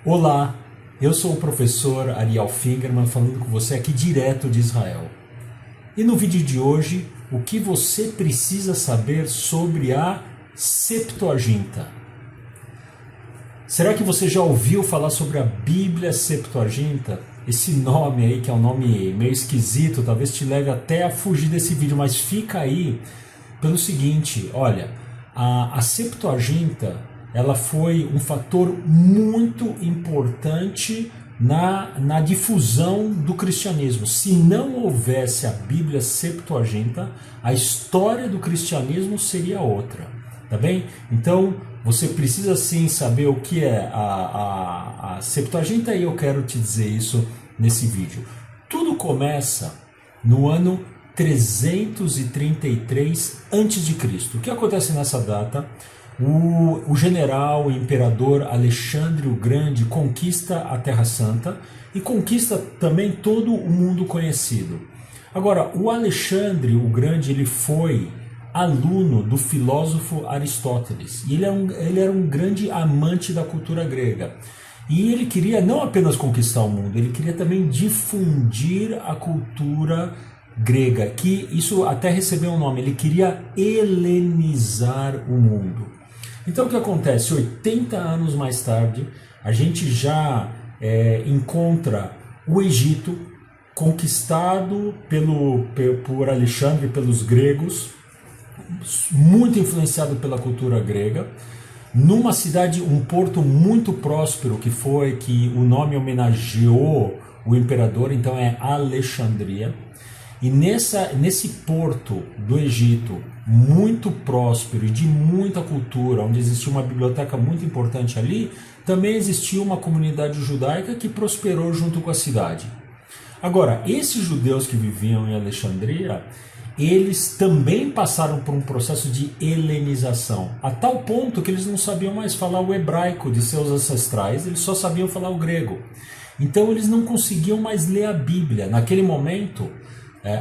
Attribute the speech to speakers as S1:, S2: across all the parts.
S1: Olá, eu sou o professor Ariel Fingerman falando com você aqui direto de Israel. E no vídeo de hoje, o que você precisa saber sobre a Septuaginta? Será que você já ouviu falar sobre a Bíblia Septuaginta? Esse nome aí, que é um nome meio esquisito, talvez te leve até a fugir desse vídeo, mas fica aí pelo seguinte, olha, a Septuaginta ela foi um fator muito importante na difusão do cristianismo. Se não houvesse a Bíblia Septuaginta, a história do cristianismo seria outra, tá bem? Então, você precisa sim saber o que é a Septuaginta e eu quero te dizer isso nesse vídeo. Tudo começa no ano 333 a.C. O que acontece nessa data? O general, o imperador Alexandre o Grande conquista a Terra Santa e conquista também todo o mundo conhecido. Agora, o Alexandre o Grande ele foi aluno do filósofo Aristóteles e ele era um grande amante da cultura grega. E ele queria não apenas conquistar o mundo, ele queria também difundir a cultura grega, que isso até recebeu um nome, ele queria helenizar o mundo. Então o que acontece? 80 anos mais tarde, a gente já encontra o Egito conquistado por Alexandre, pelos gregos, muito influenciado pela cultura grega, numa cidade, um porto muito próspero, que o nome homenageou o imperador, então é Alexandria. E nesse porto do Egito, muito próspero e de muita cultura, onde existia uma biblioteca muito importante ali, também existia uma comunidade judaica que prosperou junto com a cidade. Agora, esses judeus que viviam em Alexandria, eles também passaram por um processo de helenização, a tal ponto que eles não sabiam mais falar o hebraico de seus ancestrais, eles só sabiam falar o grego. Então eles não conseguiam mais ler a Bíblia. Naquele momento,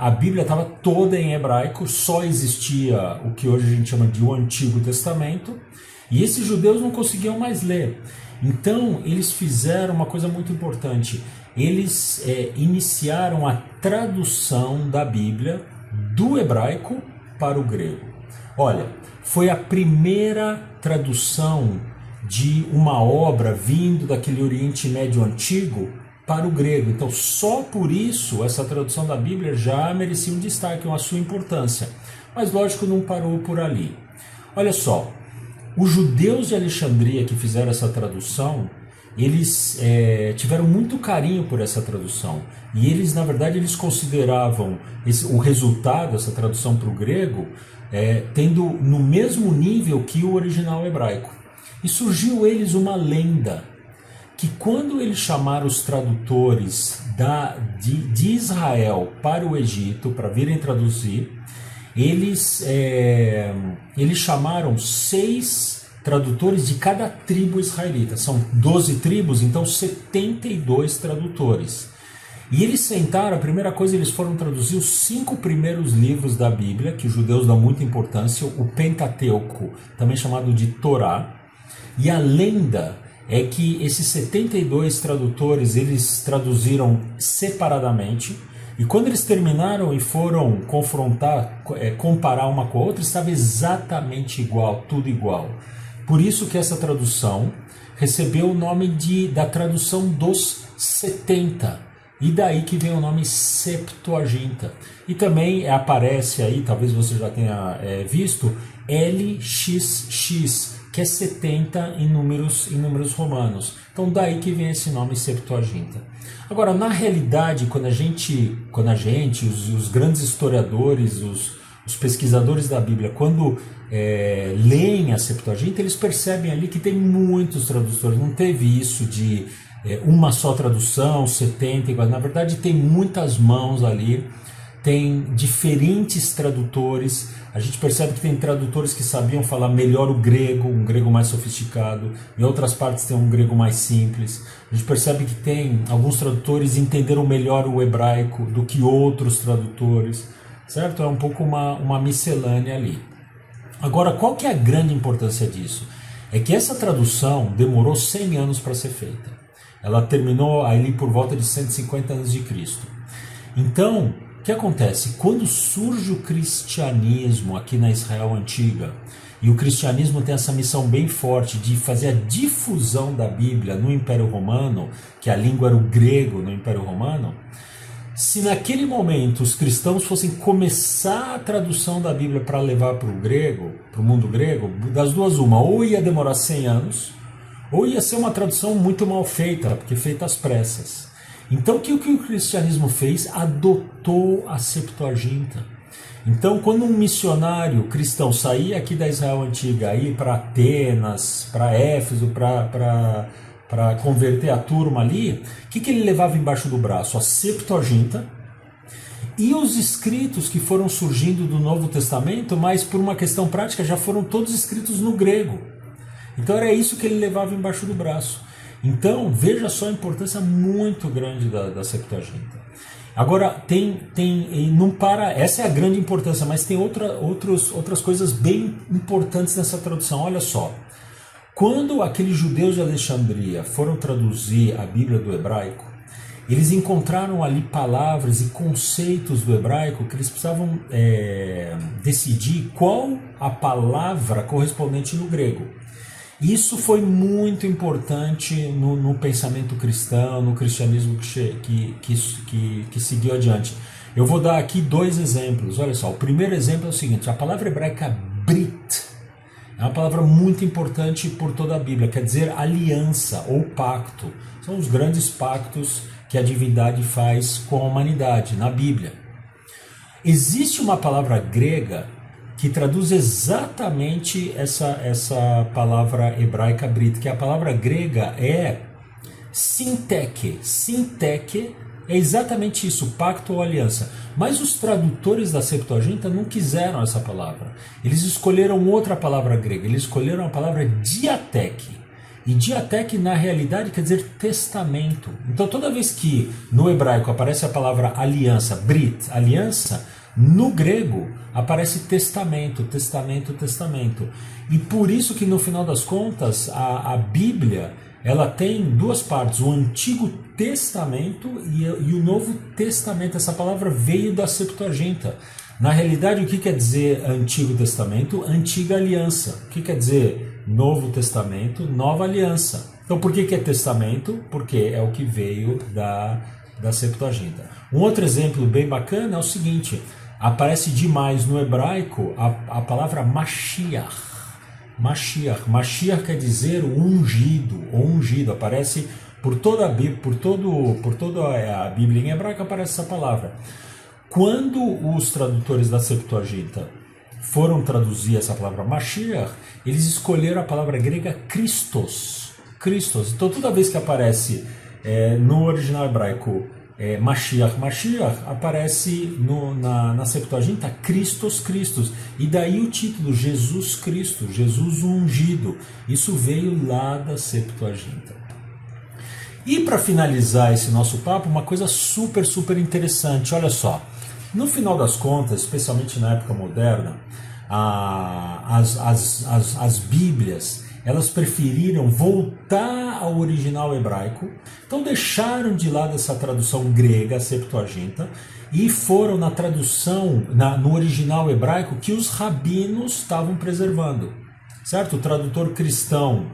S1: a Bíblia estava toda em hebraico, só existia o que hoje a gente chama de o Antigo Testamento, e esses judeus não conseguiam mais ler. Então eles fizeram uma coisa muito importante, eles iniciaram a tradução da Bíblia do hebraico para o grego. Olha, foi a primeira tradução de uma obra vindo daquele Oriente Médio antigo para o grego. Então, só por isso, essa tradução da Bíblia já merecia um destaque, a sua importância. Mas, lógico, não parou por ali. Olha só, os judeus de Alexandria que fizeram essa tradução, eles tiveram muito carinho por essa tradução. E eles, na verdade, eles consideravam o resultado, essa tradução para o grego, tendo no mesmo nível que o original hebraico. E surgiu eles uma lenda, que quando eles chamaram os tradutores de Israel para o Egito, para virem traduzir, eles chamaram 6 tradutores de cada tribo israelita. São 12 tribos, então 72 tradutores. E eles sentaram, a primeira coisa, eles foram traduzir os 5 primeiros livros da Bíblia, que os judeus dão muita importância, o Pentateuco, também chamado de Torá. E a lenda é que esses 72 tradutores, eles traduziram separadamente, e quando eles terminaram e foram comparar uma com a outra, estava exatamente igual, tudo igual. Por isso que essa tradução recebeu o nome da tradução dos 70, e daí que vem o nome Septuaginta. E também aparece aí, talvez você já tenha visto, LXX, que é 70 em números romanos. Então daí que vem esse nome Septuaginta. Agora, na realidade, quando a gente os grandes historiadores, os pesquisadores da Bíblia, quando leem a Septuaginta, eles percebem ali que tem muitos tradutores, não teve isso de uma só tradução, 70, na verdade tem muitas mãos ali, tem diferentes tradutores. A gente percebe que tem tradutores que sabiam falar melhor o grego, um grego mais sofisticado, em outras partes tem um grego mais simples. A gente percebe que tem alguns tradutores que entenderam melhor o hebraico do que outros tradutores, certo? É um pouco uma miscelânea ali. Agora, qual que é a grande importância disso? É que essa tradução demorou 100 anos para ser feita. Ela terminou ali por volta de 150 a.C. Então, o que acontece? Quando surge o cristianismo aqui na Israel antiga, e o cristianismo tem essa missão bem forte de fazer a difusão da Bíblia no Império Romano, que a língua era o grego no Império Romano, se naquele momento os cristãos fossem começar a tradução da Bíblia para levar para o grego, para o mundo grego, das duas uma, ou ia demorar 100 anos, ou ia ser uma tradução muito mal feita, porque feita às pressas. Então o que o cristianismo fez? Adotou a Septuaginta. Então quando um missionário cristão saía aqui da Israel antiga, ia para Atenas, para Éfeso, para converter a turma ali, o que ele levava embaixo do braço? A Septuaginta e os escritos que foram surgindo do Novo Testamento, mas por uma questão prática já foram todos escritos no grego. Então era isso que ele levava embaixo do braço. Então veja só a importância muito grande da Septuaginta. Agora não para, essa é a grande importância, mas tem outras coisas bem importantes nessa tradução. Olha só. Quando aqueles judeus de Alexandria foram traduzir a Bíblia do hebraico, eles encontraram ali palavras e conceitos do hebraico que eles precisavam decidir qual a palavra correspondente no grego. Isso foi muito importante no pensamento cristão, no cristianismo que seguiu adiante. Eu vou dar aqui 2 exemplos. Olha só, o primeiro exemplo é o seguinte: a palavra hebraica Brit é uma palavra muito importante por toda a Bíblia, quer dizer aliança ou pacto. São os grandes pactos que a divindade faz com a humanidade na Bíblia. Existe uma palavra grega que traduz exatamente essa palavra hebraica Brit, que a palavra grega é sinteke. Sinteke é exatamente isso, pacto ou aliança. Mas os tradutores da Septuaginta não quiseram essa palavra. Eles escolheram outra palavra grega, eles escolheram a palavra diateque. E diateque, na realidade, quer dizer testamento. Então, toda vez que no hebraico aparece a palavra aliança, Brit, aliança, no grego aparece testamento, testamento, testamento. E por isso que, no final das contas, a Bíblia ela tem 2 partes, o Antigo Testamento e o Novo Testamento. Essa palavra veio da Septuaginta. Na realidade, o que quer dizer Antigo Testamento? Antiga Aliança. O que quer dizer Novo Testamento? Nova Aliança. Então, por que é testamento? Porque é o que veio da Septuaginta. Um outro exemplo bem bacana é o seguinte: aparece demais no hebraico a palavra Mashiach. Mashiach quer dizer o ungido, ou ungido. Aparece por toda a Bíblia, por toda a Bíblia em hebraico aparece essa palavra. Quando os tradutores da Septuaginta foram traduzir essa palavra Mashiach, eles escolheram a palavra grega Christos. Então toda vez que aparece no original hebraico Mashiach, aparece na Septuaginta Christos. E daí o título Jesus Cristo, Jesus ungido. Isso veio lá da Septuaginta. E para finalizar esse nosso papo, uma coisa super interessante. Olha só, no final das contas, especialmente na época moderna, as Bíblias, elas preferiram voltar ao original hebraico, então deixaram de lado essa tradução grega, a Septuaginta, e foram na tradução, no original hebraico, que os rabinos estavam preservando, certo? O tradutor cristão,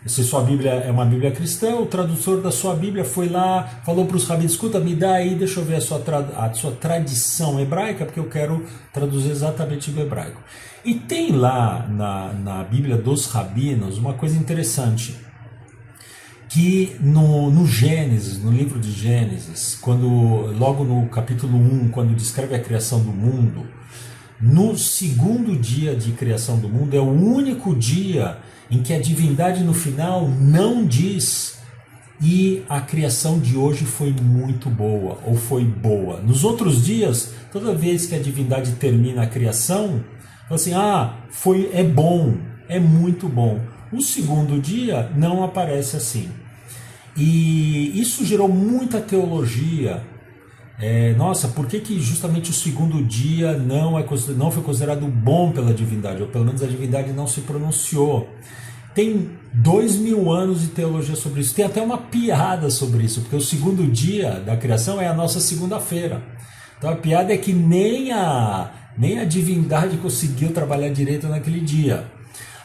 S1: se sua Bíblia é uma Bíblia cristã, o tradutor da sua Bíblia foi lá, falou para os rabinos: escuta, me dá aí, deixa eu ver a sua tradição hebraica, porque eu quero traduzir exatamente do hebraico. E tem lá na Bíblia dos rabinos uma coisa interessante, que no Gênesis, no livro de Gênesis, logo no capítulo 1, quando descreve a criação do mundo, no segundo dia de criação do mundo, é o único dia em que a divindade no final não diz: e a criação de hoje foi muito boa, ou foi boa. Nos outros dias, toda vez que a divindade termina a criação, fala assim: é bom, é muito bom. O segundo dia não aparece assim. E isso gerou muita teologia. Nossa, por que justamente o segundo dia não foi considerado bom pela divindade, ou pelo menos a divindade não se pronunciou? Tem 2000 anos de teologia sobre isso. Tem até uma piada sobre isso, porque o segundo dia da criação é a nossa segunda-feira. Então a piada é que nem a divindade conseguiu trabalhar direito naquele dia.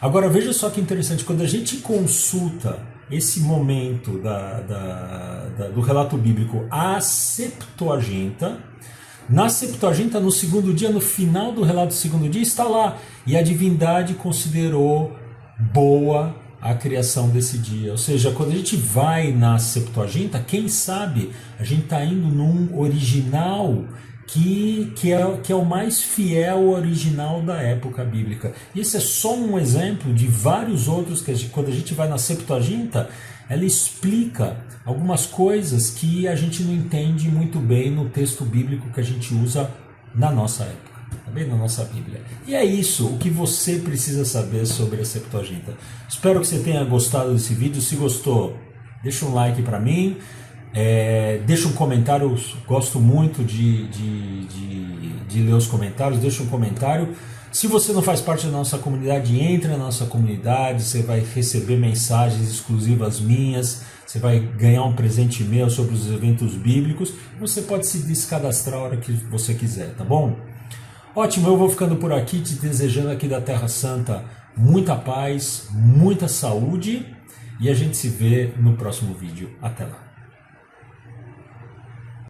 S1: Agora veja só que interessante, quando a gente consulta esse momento do relato bíblico, a Septuaginta, na Septuaginta, no segundo dia, no final do relato do segundo dia, está lá, e a divindade considerou boa a criação desse dia. Ou seja, quando a gente vai na Septuaginta, quem sabe a gente está indo num original que é o mais fiel ao original da época bíblica. E esse é só um exemplo de vários outros que quando a gente vai na Septuaginta, ela explica algumas coisas que a gente não entende muito bem no texto bíblico que a gente usa na nossa época, tá bem? Na nossa Bíblia. E é isso o que você precisa saber sobre a Septuaginta. Espero que você tenha gostado desse vídeo. Se gostou, deixa um like para mim. Deixa um comentário, eu gosto muito de ler os comentários, deixa um comentário. Se você não faz parte da nossa comunidade, entre na nossa comunidade, você vai receber mensagens exclusivas minhas, você vai ganhar um presente meu sobre os eventos bíblicos, você pode se descadastrar a hora que você quiser, tá bom? Ótimo, eu vou ficando por aqui, te desejando aqui da Terra Santa muita paz, muita saúde, e a gente se vê no próximo vídeo. Até lá!